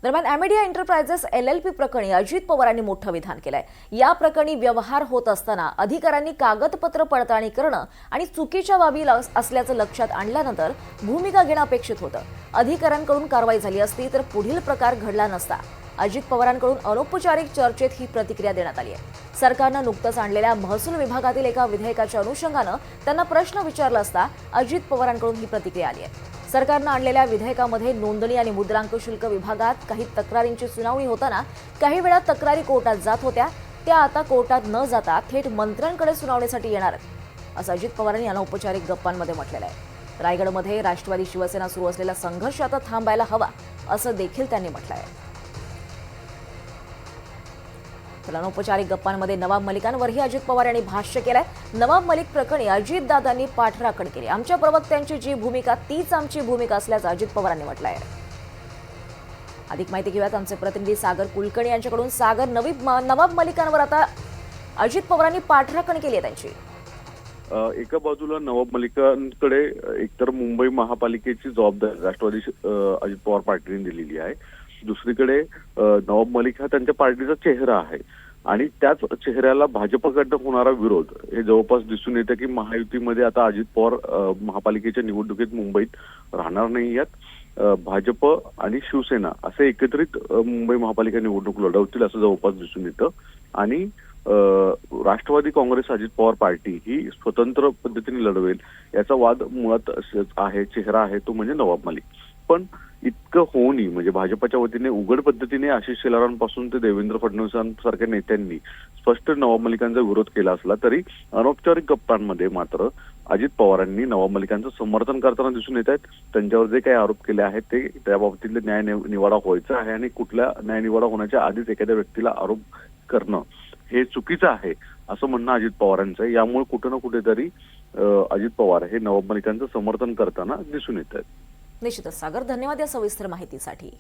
दरम्यान ॲमेडिया enterprises LLP प्रकरणी अजित पवारांनी मोठं विधान केलंय। या प्रकरणी व्यवहार होत असताना अधिकाऱ्यांनी कागदपत्र पडताळणी करणं आणि चुकीच्या बाबी असल्याचं लक्षात आणल्यानंतर भूमिका घेणं अपेक्षित होतं। अधिकाऱ्यांकडून कारवाई झाली असती तर पुढील प्रकार घडला नसता। अजित पवारांकडून अनौपचारिक चर्चेत ही प्रतिक्रिया देण्यात आली आहे। सरकारनं नुकतंच आणलेल्या महसूल विभागातील एका विधेयकाच्या अनुषंगानं त्यांना प्रश्न विचारला असता अजित पवारांकडून ही प्रतिक्रिया आली आहे। सरकारनं आणलेल्या विधेयकामध्ये नोंदणी आणि मुद्रांक शुल्क विभागात काही तक्रारींची सुनावणी होताना काही वेळा तक्रारी कोर्टात जात होत्या, त्या आता कोर्टात न जाता थेट मंत्र्यांकडे सुनावणीसाठी येणार असं अजित पवारांनी अनौपचारिक गप्पांमध्ये म्हटलेलं आहे। रायगडमध्ये राष्ट्रवादी शिवसेना सुरू असलेला संघर्ष आता थांबायला हवा असं देखील त्यांनी म्हटलं आहे। अनौपचारिक गप्पांमध्ये नवाब मलिकांवरही अजित पवार यांनी भाष्य केलंय। नवाब मलिक प्रकरणी अजितदादांनी पाठराखण केली। आमच्या प्रवक्त्यांची जी भूमिका तीच आमची भूमिका असल्याचं अजित पवारांनी म्हटलंय। अधिक माहिती घेऊयात आमचे प्रतिनिधी सागर कुलकर्णी यांच्याकडून। सागर, नवाब मलिकांवर आता अजित पवारांनी पाठराखण केली आहे त्यांची। एका बाजूला नवाब मलिकांकडे एकतर मुंबई महापालिकेची जबाबदारी राष्ट्रवादी अजित पवार पार्टीने दिलेली आहे, दुसरीकडे नवाब मलिक हा त्यांच्या पार्टीचा चेहरा आहे आणि त्याच चेहऱ्याला भाजपकडनं होणारा विरोध हे जवळपास दिसून येतं की महायुतीमध्ये आता अजित पवार महापालिकेच्या निवडणुकीत मुंबईत राहणार नाही आहेत। भाजप आणि शिवसेना असे एकत्रित मुंबई महापालिका निवडणूक लढवतील असं जवळपास दिसून येतं आणि राष्ट्रवादी काँग्रेस अजित पवार पार्टी ही स्वतंत्र पद्धतीने लढवेल याचा वाद मुळात आहे, चेहरा आहे तो म्हणजे नवाब मलिक। पण इतकं होऊनही म्हणजे भाजपच्या वतीने उघड पद्धतीने आशिष शेलारांपासून ते देवेंद्र फडणवीसांसारख्या नेत्यांनी स्पष्ट नवाब मलिकांचा विरोध केला असला तरी अनौपचारिक गप्पांमध्ये मात्र अजित पवारांनी नवाब मलिकांचं समर्थन करताना दिसून येत आहेत। त्यांच्यावर जे काही आरोप केले आहेत ते त्या बाबतीतले न्याय निवाडा व्हायचा आहे आणि कुठल्या न्याय निवाडा होण्याच्या आधीच एखाद्या व्यक्तीला आरोप करणं हे चुकीचं आहे असं म्हणणं अजित पवारांचं आहे। यामुळे कुठं ना कुठेतरी अजित पवार हे नवाब मलिकांचं समर्थन करताना दिसून येत आहेत। निश्चितच सागर, धन्यवाद या सविस्तर माहितीसाठी।